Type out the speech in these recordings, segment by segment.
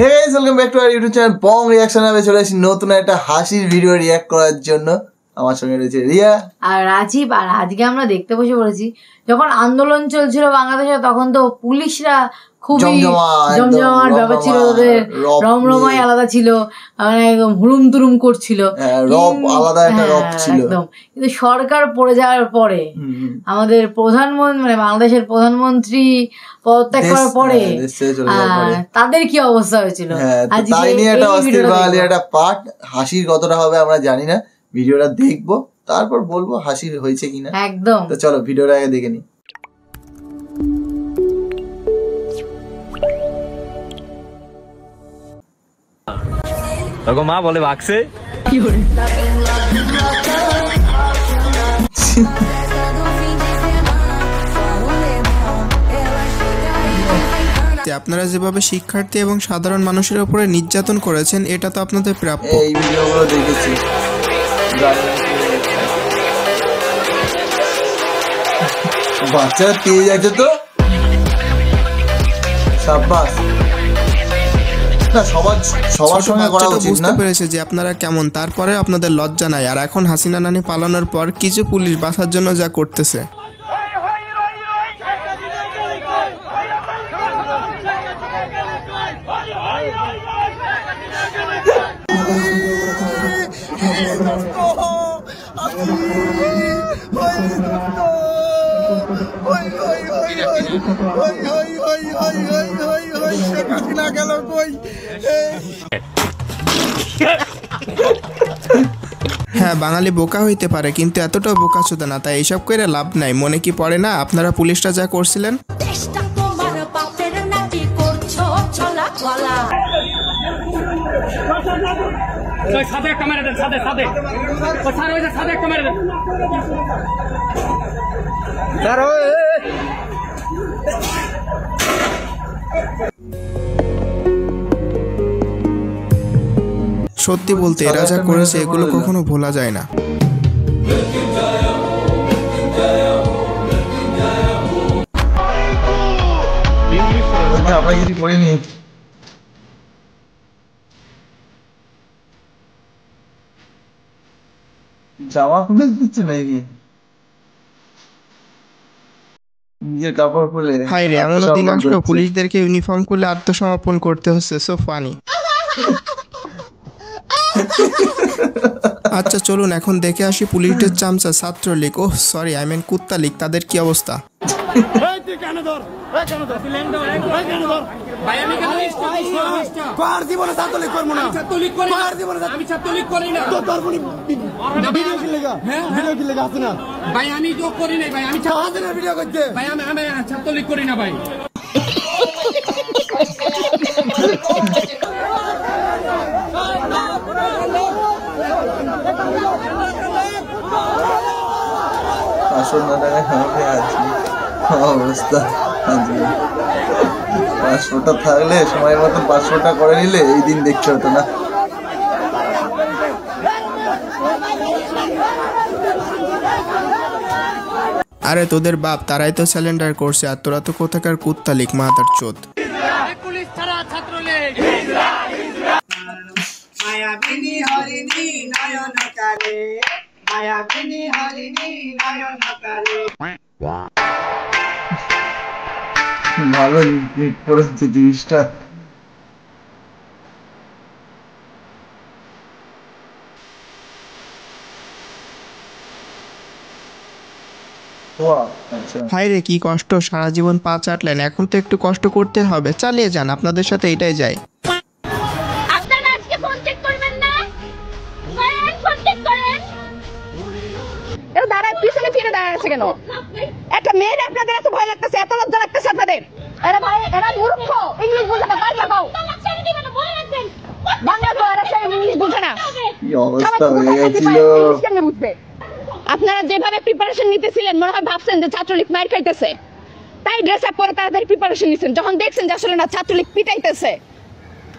Hey guys, welcome back to our YouTube channel Bong reaction. আমি চলে এসেছি নতুন একটা হাসির ভিডিও রিঅ্যাক্ট করার জন্য। আমার সঙ্গে রয়েছে রিয়া আর রাজীব। আর আজকে আমরা দেখতে বসে পড়েছি, যখন আন্দোলন চলছিল বাংলাদেশে তখন তো পুলিশরা খুবই জমজমাট ব্যাপার ছিল, ওদের রমরমাই আলাদা ছিল, মানে একদম হুড়ুম তুরুম করছিল, আলাদা একটা রব ছিল একদম। কিন্তু সরকার পড়ে যাওয়ার পরে আমাদের প্রধানমন্ত্রী মানে বাংলাদেশের প্রধানমন্ত্রী পদত্যাগ করার পরে তাদের কি অবস্থা হয়েছিল, তাই নিয়ে একটা অস্থির বাঙালি একটা পার্ট। হাসির কতটা হবে আমরা জানি না, ভিডিওটা দেখবো তারপর বলবো হাসির হয়েছে কিনা। একদম, তো চলো ভিডিওটা আগে দেখে নি। তখন মা বলে ভাগছে আপনারা যেভাবে শিক্ষার্থী এবং সাধারণ মানুষের উপরে নির্যাতন করেছেন এটা তো আপনাদের প্রাপ্য। এই ভিডিওগুলো দেখেছি, বাচ্চা পেয়ে যাচ্ছে তো সাব্বাস। সবার সঙ্গে করা উচিত না। বুঝতে পেরেছে যে আপনারা কেমন, তারপরে আপনাদের লজ্জা নাই। আর এখন হাসিনা নানি পালানোর পর কিছু পুলিশ বাঁচার জন্য যা করতেছে, হ্যাঁ বাঙালি বোকা হইতে পারে কিন্তু এতটাও বোকা চোদা না, তাই এইসব করে লাভ নাই। মনে কি পড়ে না আপনারা পুলিশটা যা করছিলেন? সত্যি বলতে এরা যা করেছে এগুলো কখনো ভোলা যায় না। আমরা কিছু করিনি। জামা খুলে দিচ্ছে নাকি নিজের কাপড় খুলে? হাই রে, এমন দিন আসলো পুলিশদেরকে ইউনিফর্ম খুলে আত্মসমর্পণ করতে হচ্ছে। So funny. আচ্ছা চলুন এখন দেখে আসি পুলিশদের চামচা Chhatra League, oh sorry I mean কুত্তা লীগ, তাদের কি অবস্থা। অবস্থা 500টা থাকলে সময় মতো 500টা করে নিলে এই দিন দেখতে হতো না। আরে তোদের বাপ তারাই তো স্যালেন্ডার করছে, আর তোরা তো কোথাকার কুত্তা লীগ মাতার চোদ। ভালো পরিস্থিতি জিনিসটা। হাই রে কি কষ্ট, সারা জীবন পা চাটলেন, এখন তো একটু কষ্ট করতে হবে। চালিয়ে যান, আপনাদের সাথে এটাই যায়। পিছনে ফিরে দাঁড়ায় আছে কেন? একটা মেয়ের আপনাদের এত ভয় লাগতেছে, এত লজ্জা লাগতেছে আপনাদের? এরা ভাই এরা মূর্খ, ইংলিশ বোঝে না, বাংলা কও। বাংলা কও, এরা সেই ইংলিশ বোঝে না। কি অবস্থা হয়ে গেছিল। কেমনে বুঝবে? আপনারা যেভাবে প্রিপারেশন নিতেছিলেন মনে হয় ভাবছেন যে ছাত্রলীগ মার খাইতেছে, তাই ড্রেস আপ করে তাড়াতাড়ি প্রিপারেশন নিছেন। যখন দেখছেন যে আসলে না ছাত্রলীগ পিটাইতেছে,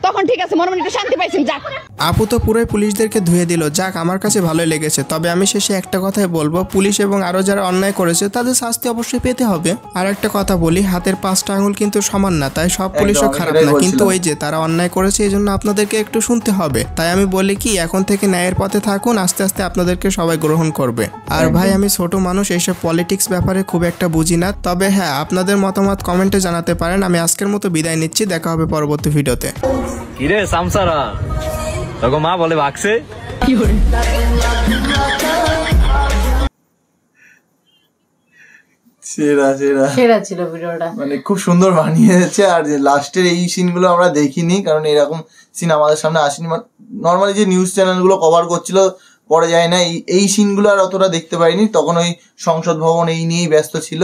তখন ঠিক আছে, মনে মনে একটু শান্তি পাইছেন। যাক, আপু তো পুরোই পুলিশদেরকে ধুয়ে দিল, যাক আমার কাছে ভালোই লেগেছে। তবে আমি শেষে একটা কথাই বলবো, পুলিশ এবং আরো যারা অন্যায় করেছে তাদের শাস্তি অবশ্যই পেতে হবে। আর একটা কথা বলি, হাতের 5টা আঙুল কিন্তু সমান না, তাই সব পুলিশও খারাপ না, কিন্তু ওই যে তারা অন্যায় করেছে এই জন্য আপনাদেরকে একটু শুনতে হবে। তাই আমি বলি কি, এখন থেকে ন্যায়ের পথে থাকুন, আস্তে আস্তে আপনাদেরকে সবাই গ্রহণ করবে। আর ভাই আমি ছোট মানুষ, এইসব পলিটিক্স ব্যাপারে খুব একটা বুঝি না, তবে হ্যাঁ আপনাদের মতামত কমেন্টে জানাতে পারেন। আমি আজকের মতো বিদায় নিচ্ছি, দেখা হবে পরবর্তী ভিডিওতে। কিরে সামসারা, তোকে মা বলে ভাগছে? সেরা সেরা সেরা ছিল ভিডিওটা, মানে খুব সুন্দর বানিয়েছে। আর লাস্টের এই সিনগুলো আমরা দেখিনি, কারণ এরকম সিন আমাদের সামনে আসেনি। নর্মালি যে নিউজ চ্যানেলগুলো কভার করছিল পরে যায় না, এই সিনগুলো আর অতটা দেখতে পাইনি। তখন ওই সংসদ ভবন এই নিয়েই ব্যস্ত ছিল,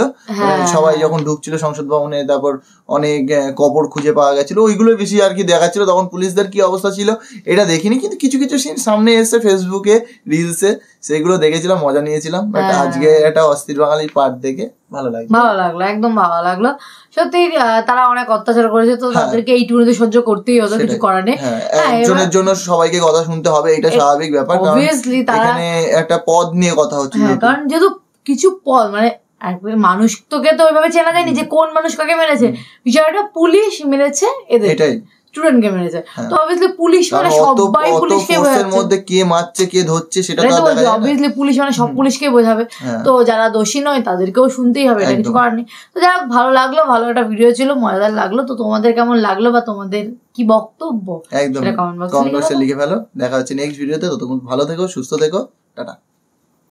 সবাই যখন ঢুকছিল সংসদ ভবনে, তারপর অনেক কবর খুঁজে পাওয়া গেছিল, ওইগুলো বেশি আর কি দেখাচ্ছিল। তখন পুলিশদের কি অবস্থা ছিল এটা দেখিনি, কিন্তু কিছু কিছু সিন সামনে এসছে ফেসবুকে, রিলসে, সেগুলো দেখেছিলাম, মজা নিয়েছিলাম। বাট আজকে একটা অস্থির বাঙালির পার্ট দেখে ভালো লাগলো, একদম ভালো লাগলো। সত্যি তারা অনেক অত্যাচার করেছে, তো তাদেরকে এইটুকুতে সহ্য করতেই হতো, কিছু করার নেই। একজনের জন্য সবাইকে কথা শুনতে হবে, এটা স্বাভাবিক ব্যাপার। এখানে একটা পদ নিয়ে কথা হচ্ছে, কারণ যেহেতু কিছু পদ মানে মানুষ তোকে তো ওইভাবে চেনা যায়নি যে কোন মানুষ কাকে মেরেছে, বিষয়টা পুলিশ মেরেছে এদের, এটাই স্টুডেন্টকে মেরেছে। তো অবভিয়াসলি পুলিশ মানে সবাই পুলিশকে বোঝাবে, মধ্যে কে মারছে কে ধরছে সেটা তো দেখা যায় না। অবভিয়াসলি পুলিশ মানে সব পুলিশকে বোঝাবে, তো যারা দোষী নয় তাদেরকেও শুনতেই হবে, এটা কিছু করার নেই। তো যাই হোক, ভালো লাগলো, ভালো একটা ভিডিও ছিল, মজাদার লাগলো। তো তোমাদের কেমন লাগলো বা তোমাদের কি বক্তব্য একদম কমেন্ট বক্সে লিখে ফেলো। দেখা হচ্ছে নেক্সট ভিডিওতে, ততক্ষণ ভালো থেকো, সুস্থ থেকো, টাটা।